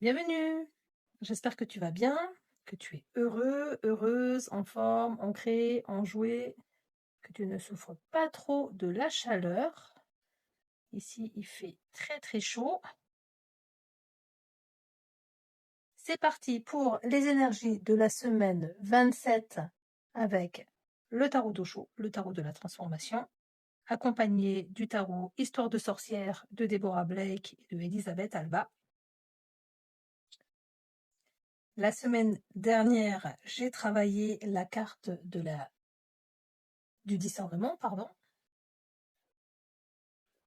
Bienvenue! J'espère que tu vas bien, que tu es heureux, heureuse, en forme, ancré, enjoué, que tu ne souffres pas trop de la chaleur. Ici, il fait très très chaud. C'est parti pour les énergies de la semaine 27 avec le tarot d'Osho, le tarot de la transformation, accompagné du tarot Histoire de sorcière de Deborah Blake et de Elisabeth Alba. La semaine dernière, j'ai travaillé la carte du discernement, pardon,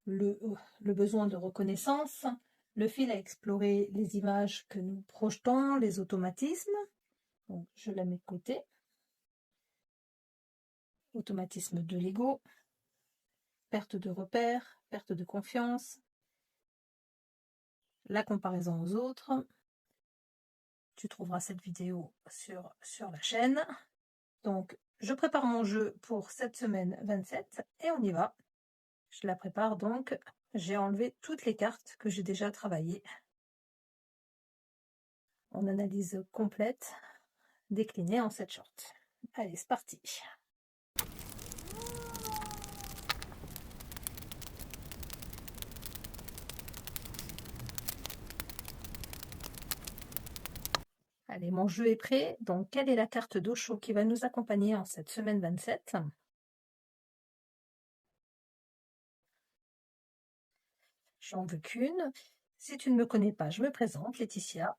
le besoin de reconnaissance, le fil à explorer les images que nous projetons, les automatismes. Donc, je la mets de côté. Automatisme de l'ego, perte de repères, perte de confiance, la comparaison aux autres. Tu trouveras cette vidéo sur la chaîne. Donc, je prépare mon jeu pour cette semaine 27 et on y va. Je la prépare donc. J'ai enlevé toutes les cartes que j'ai déjà travaillées en analyse complète, déclinée en 7 shorts. Allez, c'est parti. Allez, mon jeu est prêt. Donc, quelle est la carte d'Osho qui va nous accompagner en cette semaine 27 ? J'en veux qu'une. Si tu ne me connais pas, je me présente, Laetitia,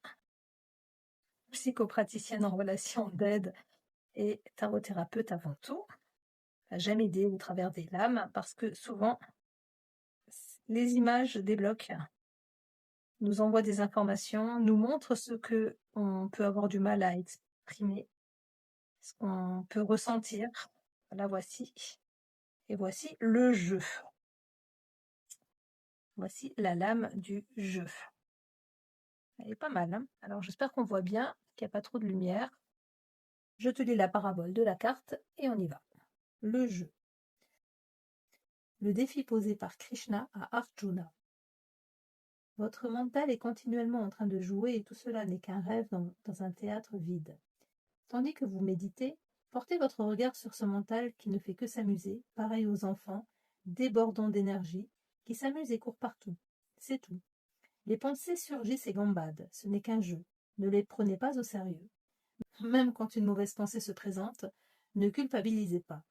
psychopraticienne en relation d'aide et tarothérapeute avant tout. J'aime aider au travers des lames parce que souvent, les images débloquent, nous envoient des informations, nous montrent ce que on peut avoir du mal à exprimer, ce qu'on peut ressentir. La voici. Et voici le jeu. Voici la lame du jeu. Elle est pas mal, hein ? Alors j'espère qu'on voit bien, qu'il n'y a pas trop de lumière. Je te lis la parabole de la carte et on y va. Le jeu. Le défi posé par Krishna à Arjuna. Votre mental est continuellement en train de jouer et tout cela n'est qu'un rêve dans un théâtre vide. Tandis que vous méditez, portez votre regard sur ce mental qui ne fait que s'amuser, pareil aux enfants, débordant d'énergie, qui s'amusent et courent partout. C'est tout. Les pensées surgissent et gambadent, ce n'est qu'un jeu. Ne les prenez pas au sérieux. Même quand une mauvaise pensée se présente, ne culpabilisez pas.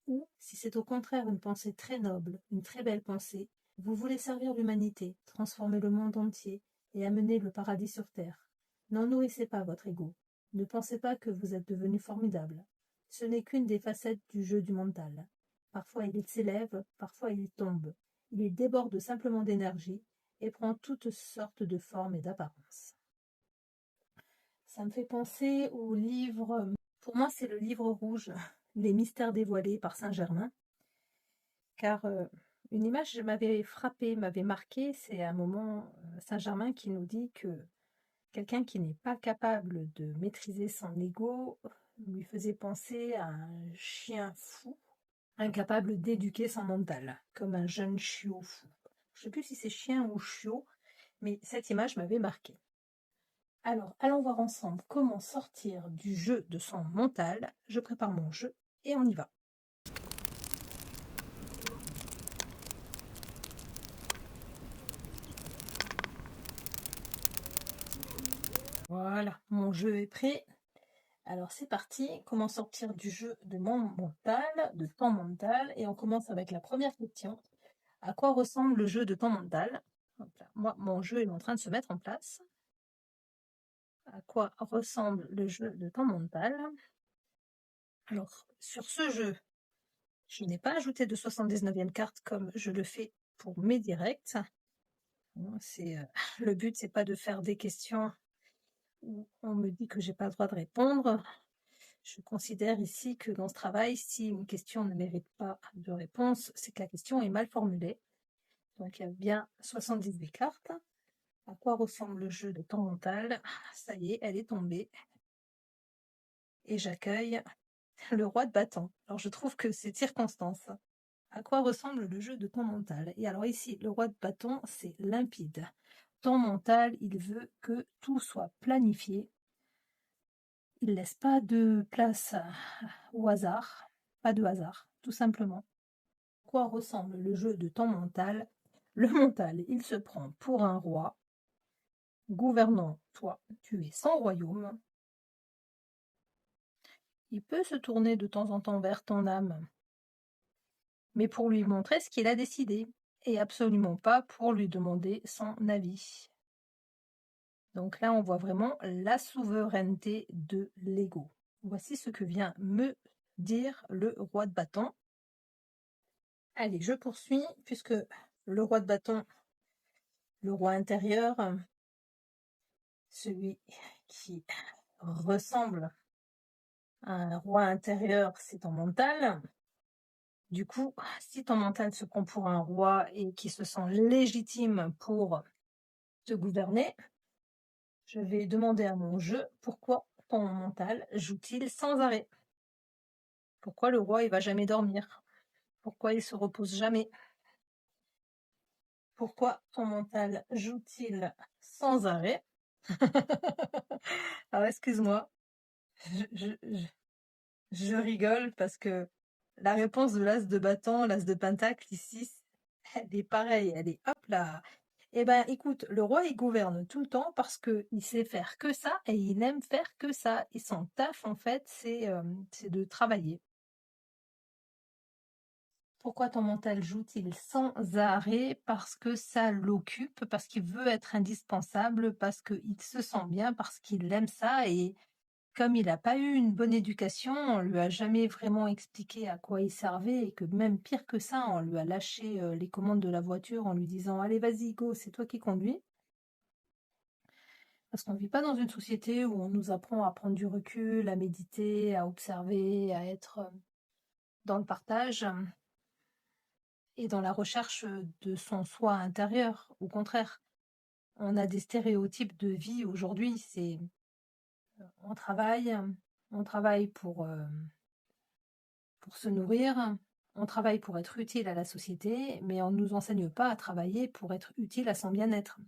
Ou, si c'est au contraire une pensée très noble, une très belle pensée, vous voulez servir l'humanité, transformer le monde entier et amener le paradis sur terre. N'en nourrissez pas votre ego. Ne pensez pas que vous êtes devenu formidable. Ce n'est qu'une des facettes du jeu du mental. Parfois il s'élève, parfois il tombe. Il déborde simplement d'énergie et prend toutes sortes de formes et d'apparences. Ça me fait penser au livre, pour moi c'est le livre rouge, Les mystères dévoilés par Saint-Germain, car une image m'avait frappée, m'avait marquée, c'est un moment Saint-Germain qui nous dit que quelqu'un qui n'est pas capable de maîtriser son ego lui faisait penser à un chien fou, incapable d'éduquer son mental, comme un jeune chiot fou. Je ne sais plus si c'est chien ou chiot, mais cette image m'avait marquée. Alors, allons voir ensemble comment sortir du jeu de son mental. Je prépare mon jeu et on y va. Voilà, mon jeu est prêt. Alors c'est parti, comment sortir du jeu de mon mental, de ton mental, et on commence avec la première question. À quoi ressemble le jeu de ton mental ? Moi, mon jeu est en train de se mettre en place. À quoi ressemble le jeu de ton mental ? Alors, sur ce jeu, je n'ai pas ajouté de 79e carte comme je le fais pour mes directs. Le but, c'est pas de faire des questions où on me dit que j'ai pas le droit de répondre. Je considère ici que dans ce travail, si une question ne mérite pas de réponse, c'est que la question est mal formulée. Donc il y a bien 78 cartes. À quoi ressemble le jeu de ton mental ? Ça y est, elle est tombée. Et j'accueille le roi de bâton. Alors je trouve que c'est circonstance. À quoi ressemble le jeu de ton mental ? Et alors ici, le roi de bâton, c'est limpide. ton mental, il veut que tout soit planifié. Il laisse pas de place au hasard, pas de hasard, tout simplement. À quoi ressemble le jeu de ton mental? Le mental, il se prend pour un roi, gouvernant, toi, tu es son royaume. Il peut se tourner de temps en temps vers ton âme, mais pour lui montrer ce qu'il a décidé, et absolument pas pour lui demander son avis. Donc là, on voit vraiment la souveraineté de l'ego. Voici ce que vient me dire le roi de bâton. Allez, je poursuis, puisque le roi de bâton, le roi intérieur, celui qui ressemble à un roi intérieur, c'est ton mental. Du coup, si ton mental se prend pour un roi et qui se sent légitime pour te gouverner, je vais demander à mon jeu pourquoi ton mental joue-t-il sans arrêt? Pourquoi le roi il va jamais dormir? Pourquoi il se repose jamais? Pourquoi ton mental joue-t-il sans arrêt? Alors excuse-moi, je rigole parce que la réponse de l'as de bâton, l'as de pentacle ici, elle est pareille, elle est hop là. Eh ben écoute, le roi il gouverne tout le temps parce que il sait faire que ça et il aime faire que ça. Et son taf en fait, c'est de travailler. Pourquoi ton mental joue-t-il sans arrêt? Parce que ça l'occupe, parce qu'il veut être indispensable, parce qu'il se sent bien, parce qu'il aime ça. Et comme il n'a pas eu une bonne éducation, on lui a jamais vraiment expliqué à quoi il servait. Et que même pire que ça, on lui a lâché les commandes de la voiture en lui disant allez, vas-y, go, c'est toi qui conduis. Parce qu'on ne vit pas dans une société où on nous apprend à prendre du recul, à méditer, à observer, à être dans le partage et dans la recherche de son soi intérieur. Au contraire, on a des stéréotypes de vie aujourd'hui. C'est on travaille pour se nourrir, on travaille pour être utile à la société, mais on ne nous enseigne pas à travailler pour être utile à son bien-être.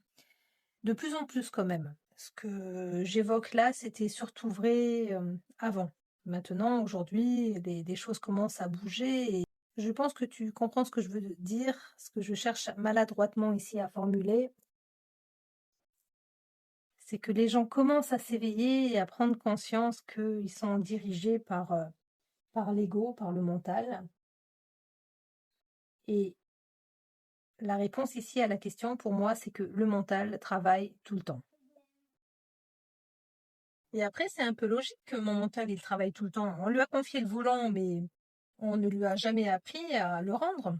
De plus en plus quand même. Ce que j'évoque là, c'était surtout vrai avant. Maintenant, aujourd'hui, des choses commencent à bouger et je pense que tu comprends ce que je veux dire, ce que je cherche maladroitement ici à formuler. C'est que les gens commencent à s'éveiller et à prendre conscience qu'ils sont dirigés par l'ego, par le mental. Et la réponse ici à la question, pour moi, c'est que le mental travaille tout le temps. Et après, c'est un peu logique que mon mental, il travaille tout le temps. On lui a confié le volant, mais on ne lui a jamais appris à le rendre.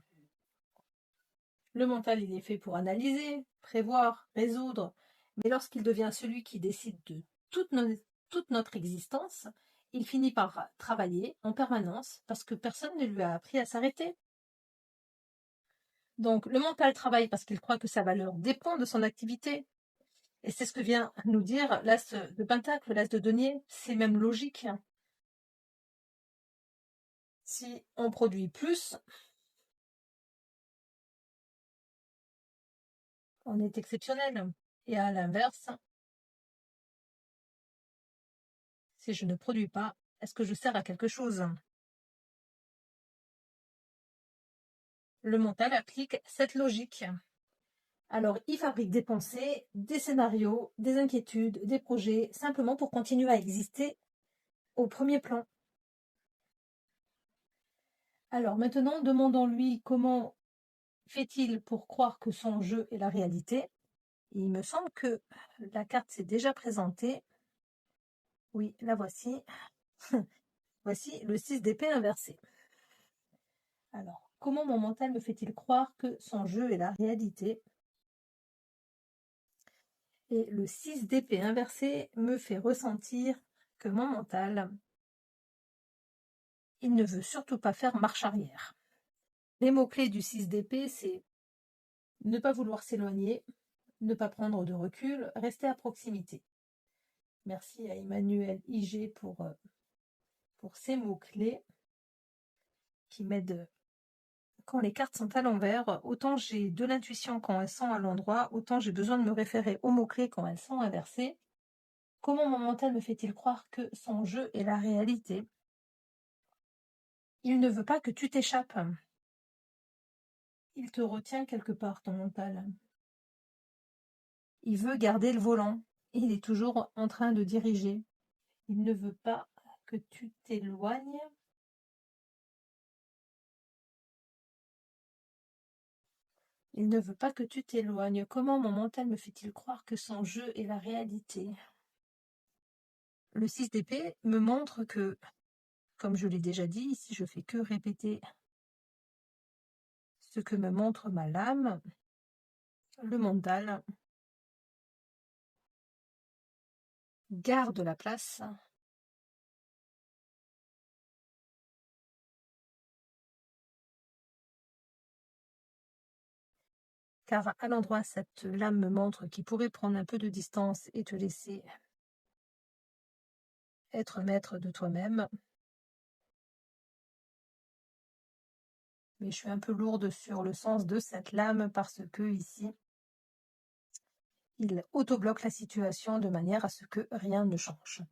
Le mental, il est fait pour analyser, prévoir, résoudre. Mais lorsqu'il devient celui qui décide de toute notre existence, il finit par travailler en permanence parce que personne ne lui a appris à s'arrêter. Donc, le mental travaille parce qu'il croit que sa valeur dépend de son activité. Et c'est ce que vient nous dire l'as de pentacle, l'as de denier. C'est même logique. Si on produit plus, on est exceptionnel. Et à l'inverse, si je ne produis pas, est-ce que je sers à quelque chose? Le mental applique cette logique. Alors, il fabrique des pensées, des scénarios, des inquiétudes, des projets, simplement pour continuer à exister au premier plan. Alors maintenant, demandons-lui comment fait-il pour croire que son jeu est la réalité. Il me semble que la carte s'est déjà présentée. Oui, la voici. Voici le 6 d'épée inversé. Alors, comment mon mental me fait-il croire que son jeu est la réalité? Et le 6 d'épée inversé me fait ressentir que mon mental, il ne veut surtout pas faire marche arrière. Les mots-clés du 6 d'épée, c'est ne pas vouloir s'éloigner, ne pas prendre de recul, rester à proximité. Merci à Emmanuel IG pour ces mots-clés qui m'aident quand les cartes sont à l'envers, autant j'ai de l'intuition quand elles sont à l'endroit, autant j'ai besoin de me référer aux mots-clés quand elles sont inversées. Comment mon mental me fait-il croire que son jeu est la réalité? Il ne veut pas que tu t'échappes. Il te retient quelque part, ton mental. Il veut garder le volant. Il est toujours en train de diriger. Il ne veut pas que tu t'éloignes. Il ne veut pas que tu t'éloignes. Comment mon mental me fait-il croire que son jeu est la réalité? Le 6 d'épée me montre que, comme je l'ai déjà dit, ici je fais que répéter ce que me montre ma lame, le mental garde la place. Car à l'endroit, cette lame me montre qu'il pourrait prendre un peu de distance et te laisser être maître de toi-même. Mais je suis un peu lourde sur le sens de cette lame parce que ici, il autobloque la situation de manière à ce que rien ne change.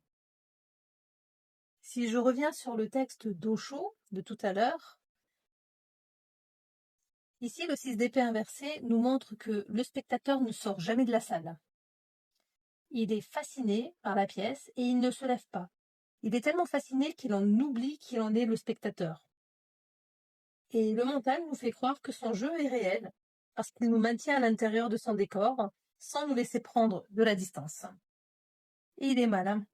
Si je reviens sur le texte d'Osho de tout à l'heure, ici le 6 d'épée inversé nous montre que le spectateur ne sort jamais de la salle. Il est fasciné par la pièce et il ne se lève pas. Il est tellement fasciné qu'il en oublie qu'il en est le spectateur. Et le mental nous fait croire que son jeu est réel, parce qu'il nous maintient à l'intérieur de son décor, sans nous laisser prendre de la distance. Et il est malin.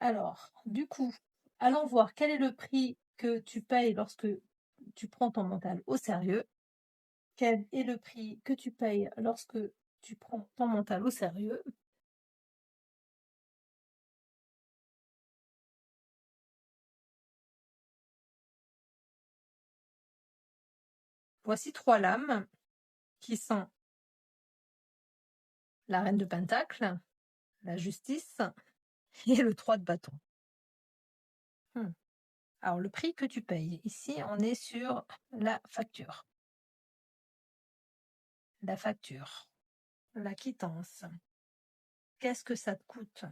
Alors, du coup, allons voir quel est le prix que tu payes lorsque tu prends ton mental au sérieux. Quel est le prix que tu payes lorsque tu prends ton mental au sérieux? Voici 3 lames qui sont la reine de pentacle, la justice et le 3 de bâton. Alors, le prix que tu payes, ici, on est sur la facture. La facture, la quittance. Qu'est-ce que ça te coûte?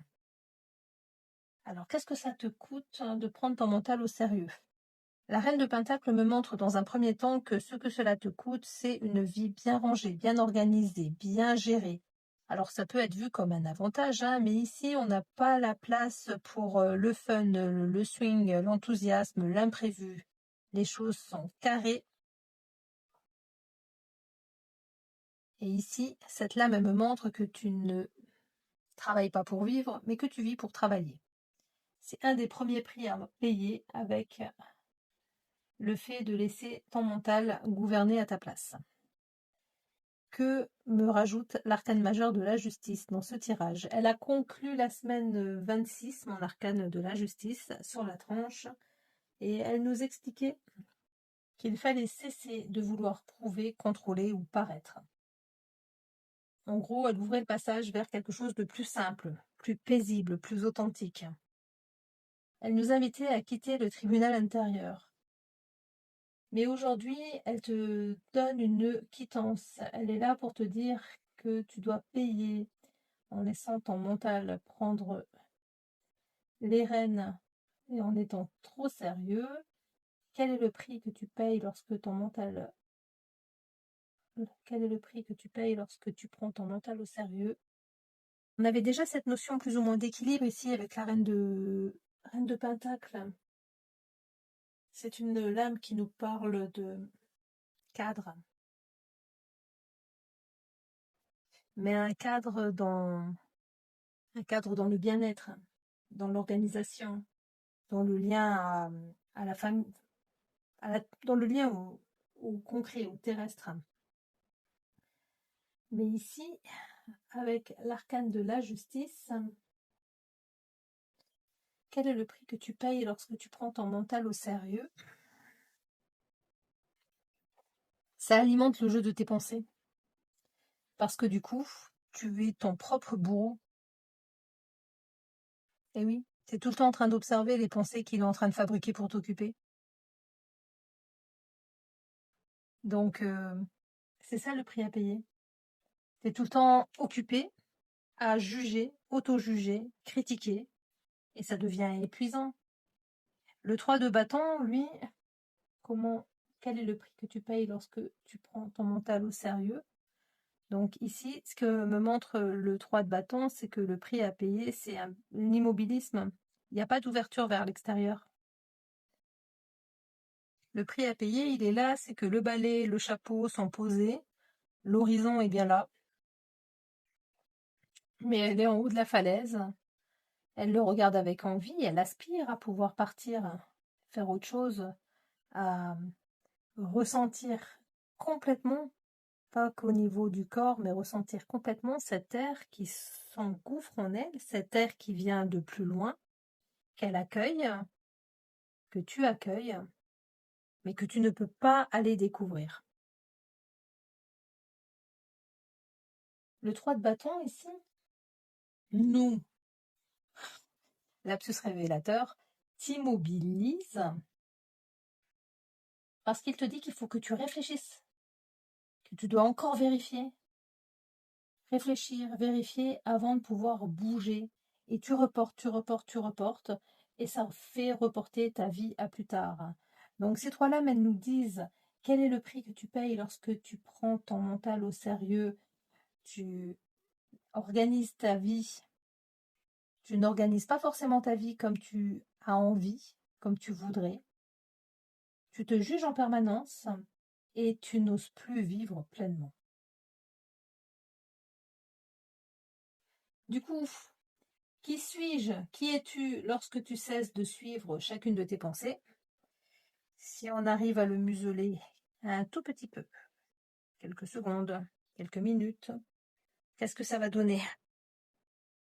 Alors, qu'est-ce que ça te coûte de prendre ton mental au sérieux? La reine de pentacle me montre dans un premier temps que ce que cela te coûte, c'est une vie bien rangée, bien organisée, bien gérée. Alors, ça peut être vu comme un avantage, hein, mais ici, on n'a pas la place pour le fun, le swing, l'enthousiasme, l'imprévu. Les choses sont carrées. Et ici, cette lame, elle me montre que tu ne travailles pas pour vivre, mais que tu vis pour travailler. C'est un des premiers prix à payer avec le fait de laisser ton mental gouverner à ta place. Que me rajoute l'arcane majeur de la justice dans ce tirage? Elle a conclu la semaine 26, mon arcane de la justice, sur la tranche, et elle nous expliquait qu'il fallait cesser de vouloir prouver, contrôler ou paraître. En gros, elle ouvrait le passage vers quelque chose de plus simple, plus paisible, plus authentique. Elle nous invitait à quitter le tribunal intérieur. Mais aujourd'hui, elle te donne une quittance. Elle est là pour te dire que tu dois payer en laissant ton mental prendre les rênes et en étant trop sérieux. Quel est le prix que tu payes lorsque ton mental... Quel est le prix que tu payes lorsque tu prends ton mental au sérieux? On avait déjà cette notion plus ou moins d'équilibre ici avec la reine de pentacle. C'est une lame qui nous parle de cadre. Mais un cadre dans le bien-être, dans l'organisation, dans le lien à la famille, dans le lien au concret, au terrestre. Mais ici, avec l'arcane de la justice, quel est le prix que tu payes lorsque tu prends ton mental au sérieux? Ça alimente le jeu de tes pensées. Parce que du coup, tu es ton propre bourreau. Et oui, tu es tout le temps en train d'observer les pensées qu'il est en train de fabriquer pour t'occuper. Donc, c'est ça le prix à payer. Tu es tout le temps occupé à juger, auto-juger, critiquer, et ça devient épuisant. Le 3 de bâton, lui, quel est le prix que tu payes lorsque tu prends ton mental au sérieux? Donc ici, ce que me montre le 3 de bâton, c'est que le prix à payer, c'est l'immobilisme. Il n'y a pas d'ouverture vers l'extérieur. Le prix à payer, il est là, c'est que le balai, le chapeau sont posés, l'horizon est bien là, mais elle est en haut de la falaise, elle le regarde avec envie, elle aspire à pouvoir partir, faire autre chose, à ressentir complètement, pas qu'au niveau du corps, mais ressentir complètement cet air qui s'engouffre en elle, cet air qui vient de plus loin, qu'elle accueille, que tu accueilles, mais que tu ne peux pas aller découvrir. Le 3 de bâton ici nous, lapsus révélateur, t'immobilise parce qu'il te dit qu'il faut que tu réfléchisses, que tu dois encore vérifier, réfléchir, vérifier avant de pouvoir bouger. Et tu reportes, et ça fait reporter ta vie à plus tard. Donc ces trois lames, elles nous disent quel est le prix que tu payes lorsque tu prends ton mental au sérieux, tu organises ta vie. Tu n'organises pas forcément ta vie comme tu as envie, comme tu voudrais. Tu te juges en permanence et tu n'oses plus vivre pleinement. Du coup, qui suis-je? Qui es-tu lorsque tu cesses de suivre chacune de tes pensées? Si on arrive à le museler un tout petit peu, quelques secondes, quelques minutes, qu'est-ce que ça va donner?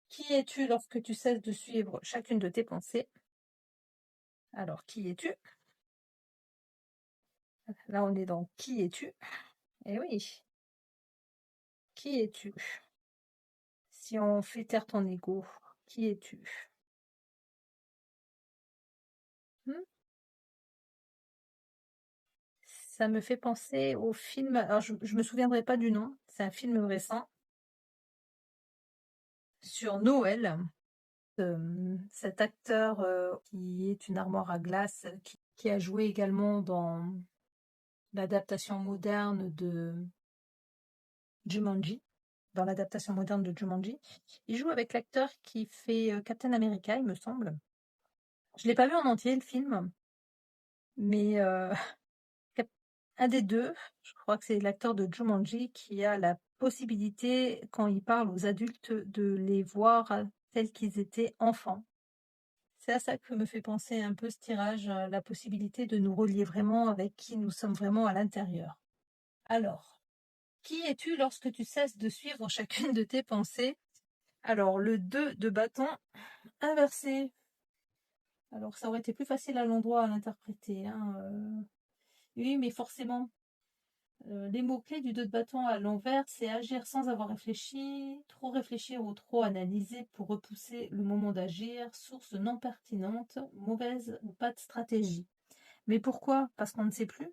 Qui es-tu lorsque tu cesses de suivre chacune de tes pensées? Alors, qui es-tu? Là, on est dans qui es-tu? Eh oui, qui es-tu? Si on fait taire ton ego, qui es-tu? Hmm. Ça me fait penser au film, alors je me souviendrai pas du nom, c'est un film récent sur Noël. Cet acteur qui est une armoire à glace, qui a joué également dans l'adaptation moderne de Jumanji, dans l'adaptation moderne de Jumanji. Il joue avec l'acteur qui fait Captain America, il me semble. Je l'ai pas vu en entier le film, mais un des deux, je crois que c'est l'acteur de Jumanji qui a la possibilité, quand il parle aux adultes, de les voir tels qu'ils étaient enfants. C'est à ça que me fait penser un peu ce tirage, la possibilité de nous relier vraiment avec qui nous sommes vraiment à l'intérieur. Alors, qui es-tu lorsque tu cesses de suivre chacune de tes pensées? Alors, le 2 de bâton inversé. Alors, ça aurait été plus facile à l'endroit à l'interpréter, hein, oui, mais forcément, les mots-clés du 2 de bâton à l'envers, c'est agir sans avoir réfléchi, trop réfléchir ou trop analyser pour repousser le moment d'agir, source non pertinente, mauvaise ou pas de stratégie. Mais pourquoi? Parce qu'on ne sait plus.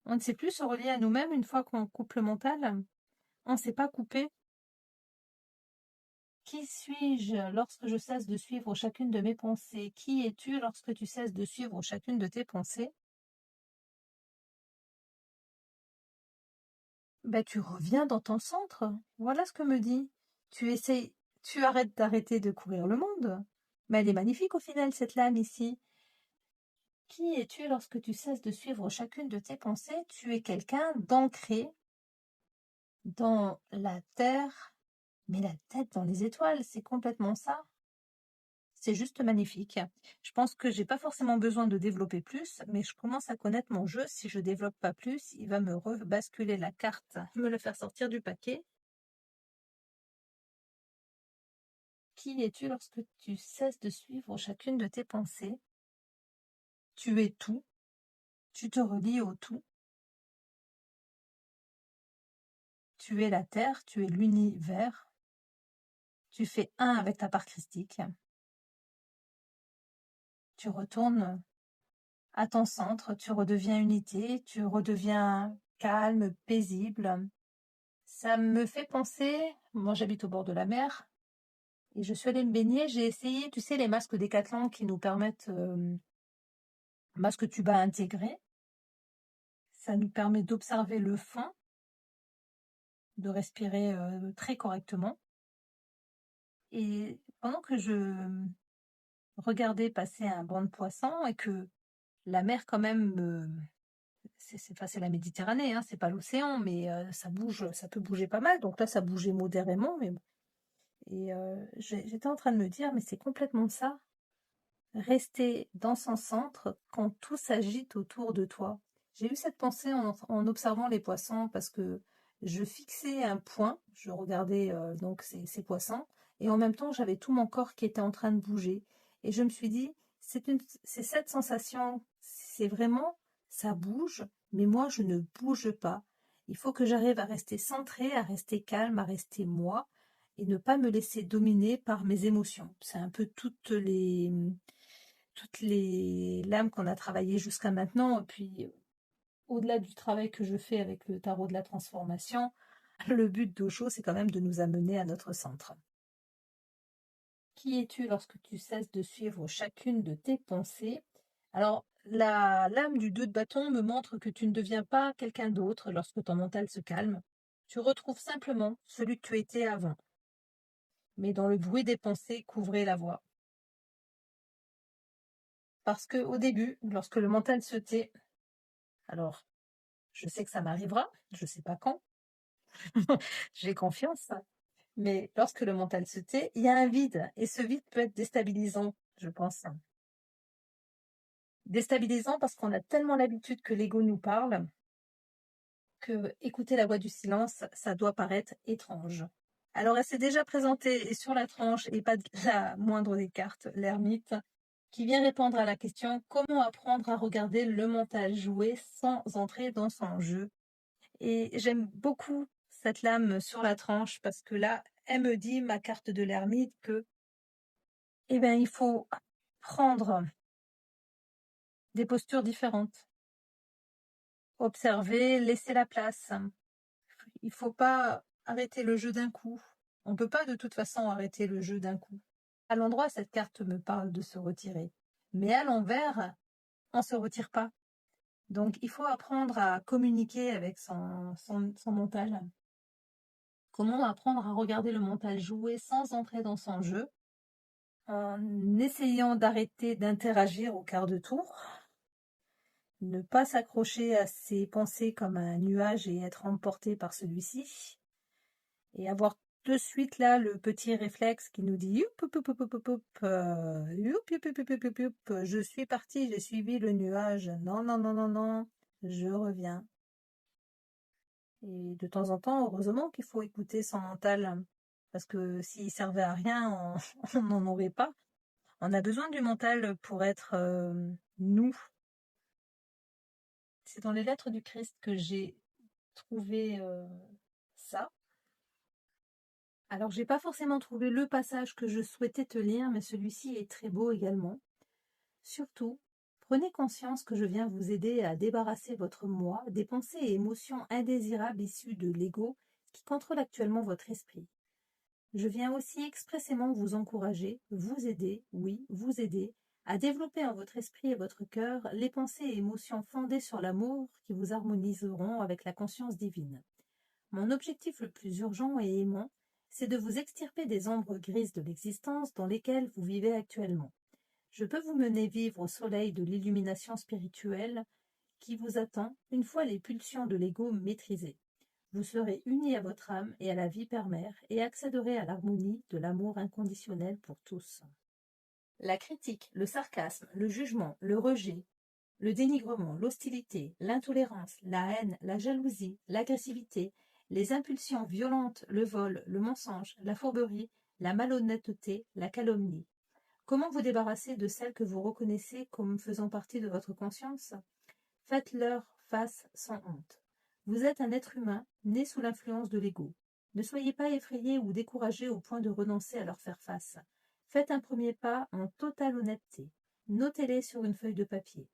On ne sait plus se relier à nous-mêmes une fois qu'on coupe le mental. On ne sait pas couper. Qui suis-je lorsque je cesse de suivre chacune de mes pensées? Qui es-tu lorsque tu cesses de suivre chacune de tes pensées? Ben, tu reviens dans ton centre. Voilà ce que me dit. Tu arrêtes d'arrêter de courir le monde. Mais elle est magnifique au final, cette lame ici. Qui es-tu lorsque tu cesses de suivre chacune de tes pensées? Tu es quelqu'un d'ancré dans la terre, mais la tête dans les étoiles, c'est complètement ça. C'est juste magnifique. Je pense que j'ai pas forcément besoin de développer plus, mais je commence à connaître mon jeu. Si je développe pas plus, il va me rebasculer la carte, me le faire sortir du paquet. Qui es-tu lorsque tu cesses de suivre chacune de tes pensées? Tu es tout. Tu te relis au tout. Tu es la terre, tu es l'univers. Tu fais un avec ta part christique. Tu retournes à ton centre, tu redeviens unité, tu redeviens calme, paisible. Ça me fait penser, moi j'habite au bord de la mer, et je suis allée me baigner, j'ai essayé, tu sais, les masques Décathlon qui nous permettent, masque tuba intégré, ça nous permet d'observer le fond, de respirer très correctement. Et pendant que je regardais passer un banc de poissons et que la mer quand même, c'est la Méditerranée, hein, c'est pas l'océan, mais ça bouge, ça peut bouger pas mal. Donc là, ça bougeait modérément, mais bon. Et j'étais en train de me dire, mais c'est complètement ça, rester dans son centre quand tout s'agite autour de toi. J'ai eu cette pensée en observant les poissons parce que je fixais un point, je regardais donc ces poissons, et en même temps j'avais tout mon corps qui était en train de bouger. Et je me suis dit, c'est cette sensation, c'est vraiment, ça bouge, mais moi je ne bouge pas. Il faut que j'arrive à rester centrée, à rester calme, à rester moi, et ne pas me laisser dominer par mes émotions. C'est un peu toutes les lames qu'on a travaillées jusqu'à maintenant. Et puis, au-delà du travail que je fais avec le tarot de la transformation, le but d'Osho, c'est quand même de nous amener à notre centre. Qui es-tu lorsque tu cesses de suivre chacune de tes pensées? Alors, la lame du 2 de bâton me montre que tu ne deviens pas quelqu'un d'autre lorsque ton mental se calme. Tu retrouves simplement celui que tu étais avant. Mais dans le bruit des pensées, couvrez la voie. Parce que au début, lorsque le mental se tait, alors je sais que ça m'arrivera, je sais pas quand, j'ai confiance, mais lorsque le mental se tait, il y a un vide, et ce vide peut être déstabilisant, je pense. Déstabilisant parce qu'on a tellement l'habitude que l'ego nous parle que écouter la voix du silence, ça doit paraître étrange. Alors elle s'est déjà présentée sur la tranche et pas de la moindre des cartes, l'ermite, qui vient répondre à la question comment apprendre à regarder le mental jouer sans entrer dans son jeu. Et j'aime beaucoup cette lame sur la tranche parce que là, elle me dit, ma carte de l'ermite, que eh ben, il faut prendre des postures différentes, observer, laisser la place. Il ne faut pas arrêter le jeu d'un coup. On ne peut pas de toute façon arrêter le jeu d'un coup. À l'endroit, cette carte me parle de se retirer. Mais à l'envers, on ne se retire pas. Donc, il faut apprendre à communiquer avec son mental. Comment apprendre à regarder le mental jouer sans entrer dans son jeu, en essayant d'arrêter d'interagir au quart de tour, ne pas s'accrocher à ses pensées comme un nuage et être emporté par celui-ci, et avoir de suite là le petit réflexe qui nous dit youp, youp, youp, youp, youp, youp, youp, youp, youp, youp, youp, je suis parti, j'ai suivi le nuage, non, non, non, non, non, je reviens. Et de temps en temps, heureusement qu'il faut écouter son mental, parce que s'il servait à rien, on n'en aurait pas. On a besoin du mental pour être nous. C'est dans les lettres du Christ que j'ai trouvé ça. Alors, j'ai pas forcément trouvé le passage que je souhaitais te lire, mais celui-ci est très beau également. Surtout, prenez conscience que je viens vous aider à débarrasser votre moi des pensées et émotions indésirables issues de l'ego qui contrôle actuellement votre esprit. Je viens aussi expressément vous encourager, vous aider, oui, vous aider, à développer en votre esprit et votre cœur les pensées et émotions fondées sur l'amour qui vous harmoniseront avec la conscience divine. Mon objectif le plus urgent et aimant, c'est de vous extirper des ombres grises de l'existence dans lesquelles vous vivez actuellement. Je peux vous mener vivre au soleil de l'illumination spirituelle qui vous attend une fois les pulsions de l'ego maîtrisées. Vous serez unis à votre âme et à la vie père-mère et accéderez à l'harmonie de l'amour inconditionnel pour tous. La critique, le sarcasme, le jugement, le rejet, le dénigrement, l'hostilité, l'intolérance, la haine, la jalousie, l'agressivité, les impulsions violentes, le vol, le mensonge, la fourberie, la malhonnêteté, la calomnie. Comment vous débarrasser de celles que vous reconnaissez comme faisant partie de votre conscience? Faites-leur face sans honte. Vous êtes un être humain né sous l'influence de l'ego. Ne soyez pas effrayé ou découragé au point de renoncer à leur faire face. Faites un premier pas en totale honnêteté. Notez-les sur une feuille de papier.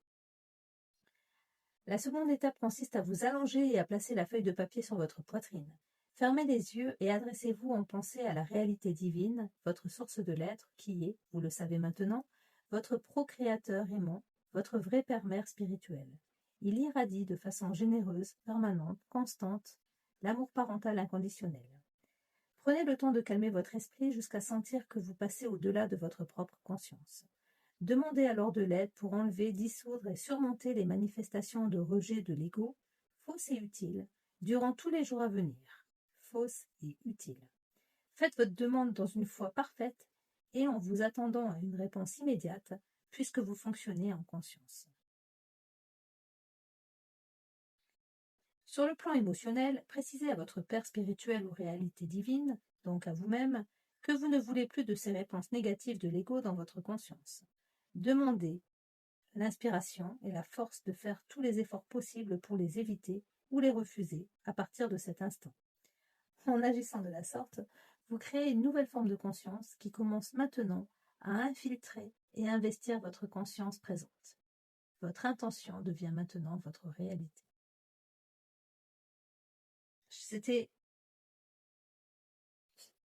La seconde étape consiste à vous allonger et à placer la feuille de papier sur votre poitrine. Fermez les yeux et adressez-vous en pensée à la réalité divine, votre source de l'être, qui est, vous le savez maintenant, votre procréateur aimant, votre vrai père-mère spirituel. Il irradie de façon généreuse, permanente, constante, l'amour parental inconditionnel. Prenez le temps de calmer votre esprit jusqu'à sentir que vous passez au-delà de votre propre conscience. Demandez alors de l'aide pour enlever, dissoudre et surmonter les manifestations de rejet de l'ego, fausses et utiles, durant tous les jours à venir. Fausses et utiles. Faites votre demande dans une foi parfaite et en vous attendant à une réponse immédiate, puisque vous fonctionnez en conscience. Sur le plan émotionnel, précisez à votre père spirituel ou réalité divine, donc à vous-même, que vous ne voulez plus de ces réponses négatives de l'ego dans votre conscience. Demandez l'inspiration et la force de faire tous les efforts possibles pour les éviter ou les refuser à partir de cet instant. En agissant de la sorte, vous créez une nouvelle forme de conscience qui commence maintenant à infiltrer et investir votre conscience présente. Votre intention devient maintenant votre réalité. C'était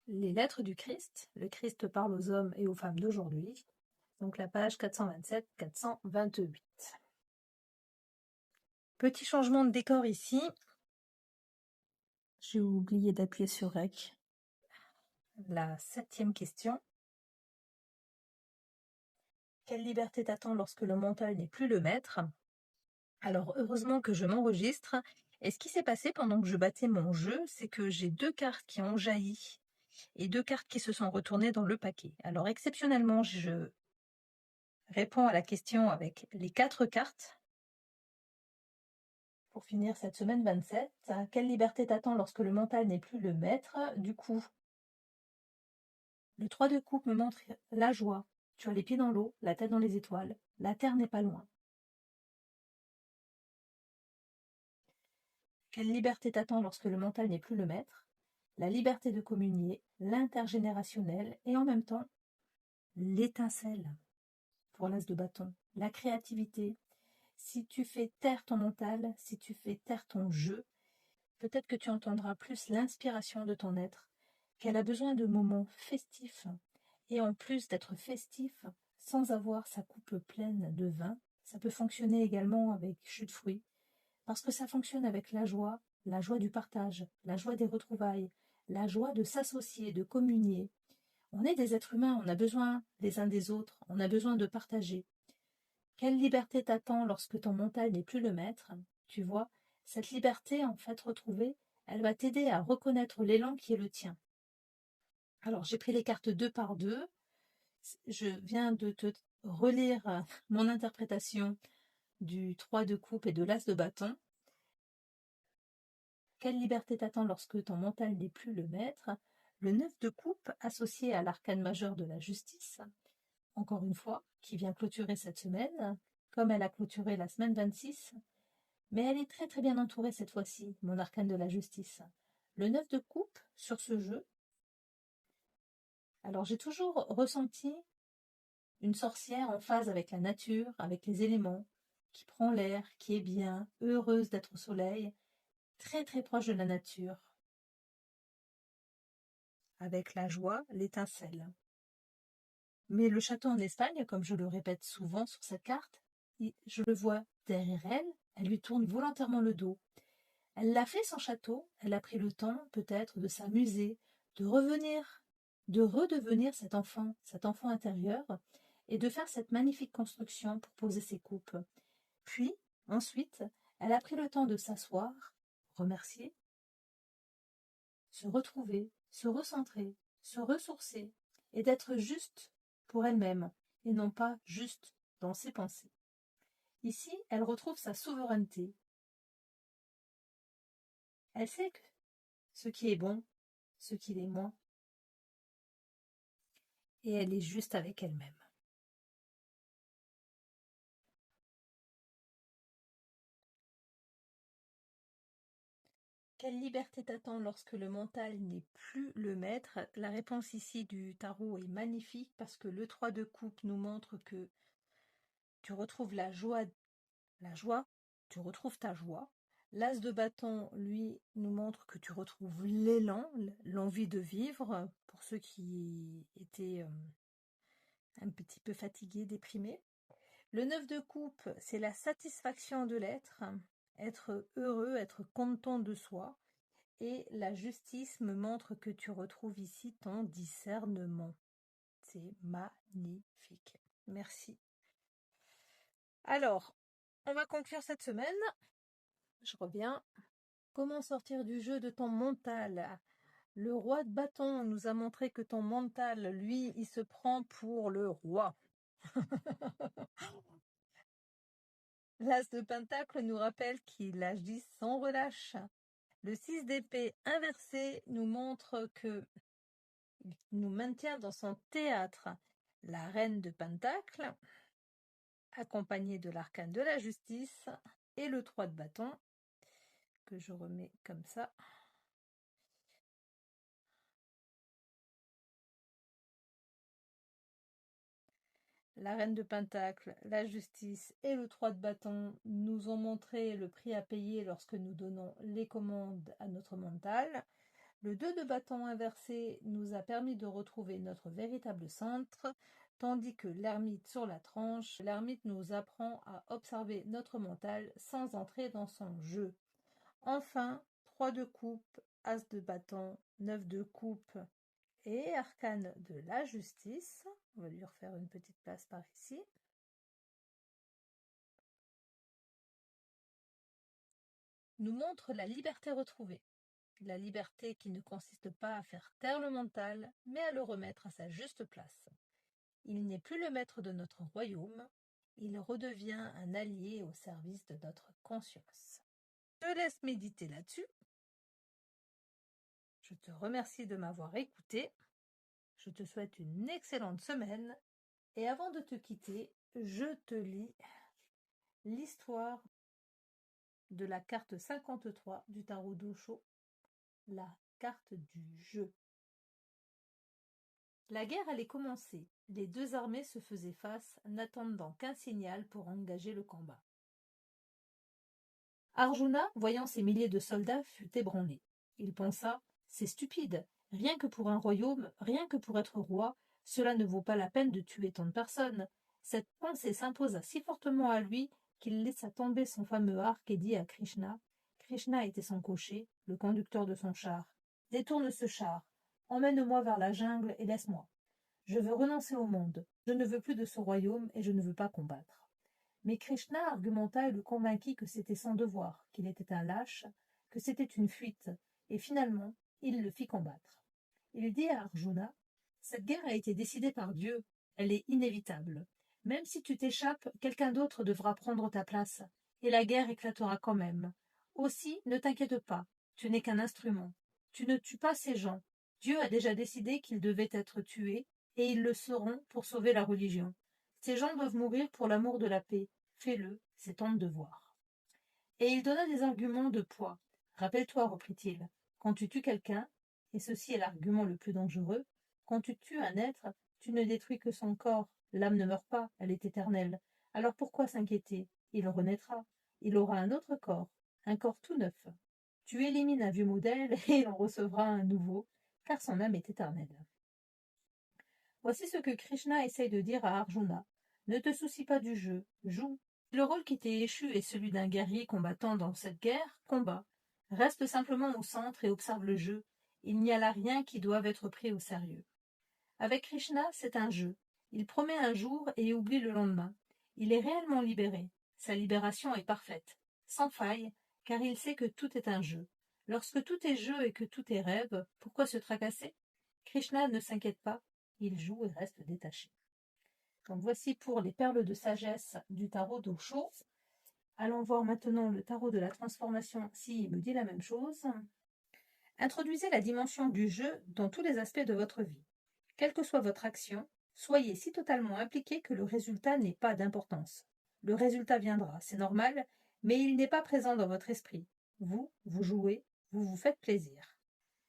les lettres du Christ. Le Christ parle aux hommes et aux femmes d'aujourd'hui. Donc la page 427-428. Petit changement de décor ici. J'ai oublié d'appuyer sur REC. La 7e question. Quelle liberté t'attend lorsque le mental n'est plus le maître? Alors heureusement que je m'enregistre. Et ce qui s'est passé pendant que je battais mon jeu, c'est que j'ai 2 cartes qui ont jailli et 2 cartes qui se sont retournées dans le paquet. Alors exceptionnellement, je réponds à la question avec les 4 cartes. Pour finir cette semaine 27, quelle liberté t'attend lorsque le mental n'est plus le maître? Du coup, le 3 de coupe me montre la joie. Tu as les pieds dans l'eau, la tête dans les étoiles. La terre n'est pas loin. Quelle liberté t'attend lorsque le mental n'est plus le maître? La liberté de communier, l'intergénérationnel et en même temps l'étincelle pour l'as de bâton, la créativité. Si tu fais taire ton mental, si tu fais taire ton jeu, peut-être que tu entendras plus l'inspiration de ton être, qu'elle a besoin de moments festifs. Et en plus d'être festif, sans avoir sa coupe pleine de vin, ça peut fonctionner également avec jus de fruits, parce que ça fonctionne avec la joie du partage, la joie des retrouvailles, la joie de s'associer, de communier. On est des êtres humains, on a besoin les uns des autres, on a besoin de partager. Quelle liberté t'attend lorsque ton mental n'est plus le maître? Tu vois, cette liberté, en fait, retrouvée, elle va t'aider à reconnaître l'élan qui est le tien. Alors, j'ai pris les cartes 2 par 2. Je viens de te relire mon interprétation du 3 de coupe et de l'as de bâton. Quelle liberté t'attend lorsque ton mental n'est plus le maître? Le 9 de coupe associé à l'arcane majeur de la justice, encore une fois, qui vient clôturer cette semaine, comme elle a clôturé la semaine 26, mais elle est très très bien entourée cette fois-ci, mon arcane de la justice. Le 9 de coupe sur ce jeu. Alors j'ai toujours ressenti une sorcière en phase avec la nature, avec les éléments, qui prend l'air, qui est bien, heureuse d'être au soleil, très très proche de la nature, avec la joie, l'étincelle. Mais le château en Espagne, comme je le répète souvent sur cette carte, je le vois derrière elle, elle lui tourne volontairement le dos. Elle l'a fait son château, elle a pris le temps peut-être de s'amuser, de revenir, de redevenir cet enfant intérieur, et de faire cette magnifique construction pour poser ses coupes. Puis, ensuite, elle a pris le temps de s'asseoir, remercier, se retrouver, se recentrer, se ressourcer, et d'être juste pour elle-même, et non pas juste dans ses pensées. Ici, elle retrouve sa souveraineté. Elle sait que ce qui est bon, ce qui l'est moins, et elle est juste avec elle-même. Quelle liberté t'attend lorsque le mental n'est plus le maître? La réponse ici du tarot est magnifique parce que le 3 de coupe nous montre que tu retrouves la joie, tu retrouves ta joie. L'as de bâton, lui, nous montre que tu retrouves l'élan, l'envie de vivre, pour ceux qui étaient un petit peu fatigués, déprimés. Le 9 de coupe, c'est la satisfaction de être heureux, être content de soi. Et la justice me montre que tu retrouves ici ton discernement. C'est magnifique. Merci. Alors, on va conclure cette semaine. Je reviens. Comment sortir du jeu de ton mental? Le roi de bâton nous a montré que ton mental, lui, il se prend pour le roi. L'as de pentacle nous rappelle qu'il agit sans relâche. Le 6 d'épée inversé nous montre que il nous maintient dans son théâtre. La reine de pentacle, accompagnée de l'arcane de la justice, et le 3 de bâton, que je remets comme ça. La reine de pentacle, la justice et le 3 de bâton nous ont montré le prix à payer lorsque nous donnons les commandes à notre mental. Le 2 de bâton inversé nous a permis de retrouver notre véritable centre, tandis que l'ermite sur la tranche, l'ermite nous apprend à observer notre mental sans entrer dans son jeu. Enfin, 3 de coupe, as de bâton, 9 de coupe et arcane de la justice. On va lui refaire une petite place par ici. Nous montre la liberté retrouvée. La liberté qui ne consiste pas à faire taire le mental, mais à le remettre à sa juste place. Il n'est plus le maître de notre royaume, il redevient un allié au service de notre conscience. Je te laisse méditer là-dessus. Je te remercie de m'avoir écouté. Je te souhaite une excellente semaine. Et avant de te quitter, je te lis l'histoire de la carte 53 du tarot d'Osho, la carte du jeu. La guerre allait commencer. Les deux armées se faisaient face, n'attendant qu'un signal pour engager le combat. Arjuna, voyant ces milliers de soldats, fut ébranlé. Il pensa, c'est stupide, rien que pour un royaume, rien que pour être roi, cela ne vaut pas la peine de tuer tant de personnes. Cette pensée s'imposa si fortement à lui qu'il laissa tomber son fameux arc et dit à Krishna. Krishna était son cocher, le conducteur de son char. Détourne ce char, emmène-moi vers la jungle et laisse-moi. Je veux renoncer au monde, je ne veux plus de ce royaume et je ne veux pas combattre. Mais Krishna argumenta et le convainquit que c'était son devoir, qu'il était un lâche, que c'était une fuite, et finalement, il le fit combattre. Il dit à Arjuna, cette guerre a été décidée par Dieu, elle est inévitable. Même si tu t'échappes, quelqu'un d'autre devra prendre ta place, et la guerre éclatera quand même. Aussi, ne t'inquiète pas, tu n'es qu'un instrument. Tu ne tues pas ces gens. Dieu a déjà décidé qu'ils devaient être tués, et ils le seront pour sauver la religion. Ces gens doivent mourir pour l'amour de la paix. Fais-le, c'est ton devoir. Et il donna des arguments de poids. Rappelle-toi, reprit-il, quand tu tues quelqu'un, et ceci est l'argument le plus dangereux, quand tu tues un être, tu ne détruis que son corps. L'âme ne meurt pas, elle est éternelle. Alors pourquoi s'inquiéter? Il renaîtra. Il aura un autre corps, un corps tout neuf. Tu élimines un vieux modèle et il en recevra un nouveau, car son âme est éternelle. Voici ce que Krishna essaye de dire à Arjuna. Ne te soucie pas du jeu, joue. Si le rôle qui t'est échu est celui d'un guerrier combattant dans cette guerre, combat. Reste simplement au centre et observe le jeu. Il n'y a là rien qui doive être pris au sérieux. Avec Krishna, c'est un jeu. Il promet un jour et oublie le lendemain. Il est réellement libéré. Sa libération est parfaite, sans faille, car il sait que tout est un jeu. Lorsque tout est jeu et que tout est rêve, pourquoi se tracasser? Krishna ne s'inquiète pas, il joue et reste détaché. Donc voici pour les perles de sagesse du tarot d'Osho. Allons voir maintenant le tarot de la transformation s'il me dit la même chose. Introduisez la dimension du jeu dans tous les aspects de votre vie. Quelle que soit votre action, soyez si totalement impliqué que le résultat n'ait pas d'importance. Le résultat viendra, c'est normal, mais il n'est pas présent dans votre esprit. Vous jouez, vous vous faites plaisir.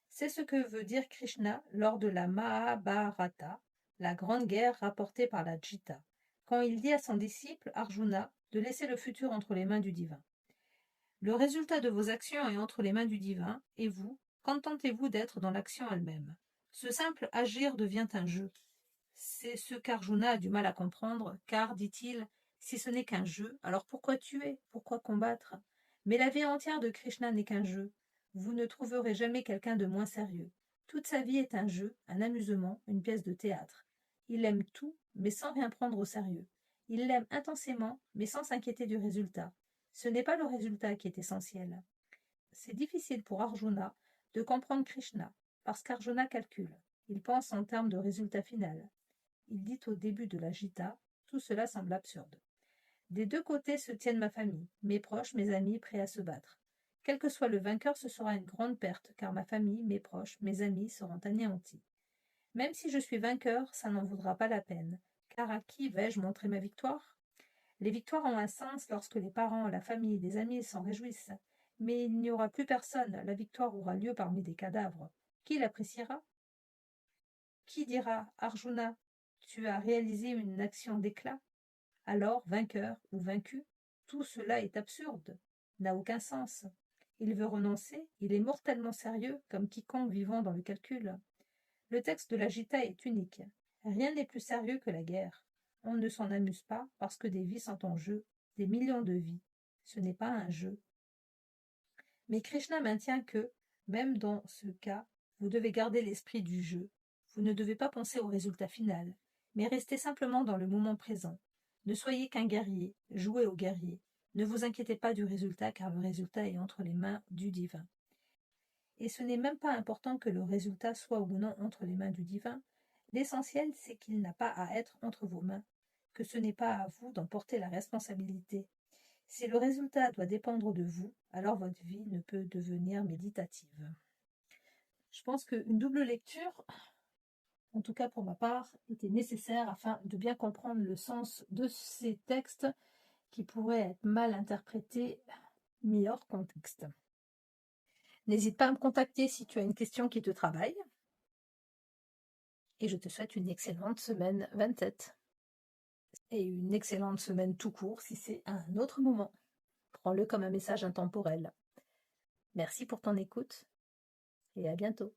C'est ce que veut dire Krishna lors de la Mahabharata, la grande guerre rapportée par la Gita, quand il dit à son disciple Arjuna de laisser le futur entre les mains du divin. Le résultat de vos actions est entre les mains du divin, et vous, contentez-vous d'être dans l'action elle-même. Ce simple agir devient un jeu. C'est ce qu'Arjuna a du mal à comprendre, car, dit-il, si ce n'est qu'un jeu, alors pourquoi tuer? Pourquoi combattre? Mais la vie entière de Krishna n'est qu'un jeu. Vous ne trouverez jamais quelqu'un de moins sérieux. Toute sa vie est un jeu, un amusement, une pièce de théâtre. Il aime tout, mais sans rien prendre au sérieux. Il l'aime intensément, mais sans s'inquiéter du résultat. Ce n'est pas le résultat qui est essentiel. C'est difficile pour Arjuna de comprendre Krishna, parce qu'Arjuna calcule. Il pense en termes de résultat final. Il dit au début de la Gita, tout cela semble absurde. Des deux côtés se tiennent ma famille, mes proches, mes amis prêts à se battre. Quel que soit le vainqueur, ce sera une grande perte, car ma famille, mes proches, mes amis seront anéantis. Même si je suis vainqueur, ça n'en vaudra pas la peine, car à qui vais-je montrer ma victoire? Les victoires ont un sens lorsque les parents, la famille, les amis s'en réjouissent. Mais il n'y aura plus personne, la victoire aura lieu parmi des cadavres. Qui l'appréciera? Qui dira, Arjuna, tu as réalisé une action d'éclat? Alors, vainqueur ou vaincu, tout cela est absurde, n'a aucun sens. Il veut renoncer, il est mortellement sérieux, comme quiconque vivant dans le calcul. Le texte de la Gita est unique. Rien n'est plus sérieux que la guerre. On ne s'en amuse pas parce que des vies sont en jeu, des millions de vies. Ce n'est pas un jeu. Mais Krishna maintient que, même dans ce cas, vous devez garder l'esprit du jeu. Vous ne devez pas penser au résultat final, mais restez simplement dans le moment présent. Ne soyez qu'un guerrier, jouez au guerrier. Ne vous inquiétez pas du résultat, car le résultat est entre les mains du divin. Et ce n'est même pas important que le résultat soit ou non entre les mains du divin. L'essentiel, c'est qu'il n'a pas à être entre vos mains, que ce n'est pas à vous d'en porter la responsabilité. Si le résultat doit dépendre de vous, alors votre vie ne peut devenir méditative. Je pense qu'une double lecture, en tout cas pour ma part, était nécessaire afin de bien comprendre le sens de ces textes qui pourraient être mal interprétés, mis hors contexte. N'hésite pas à me contacter si tu as une question qui te travaille. Et je te souhaite une excellente semaine 27. Et une excellente semaine tout court si c'est à un autre moment. Prends-le comme un message intemporel. Merci pour ton écoute et à bientôt.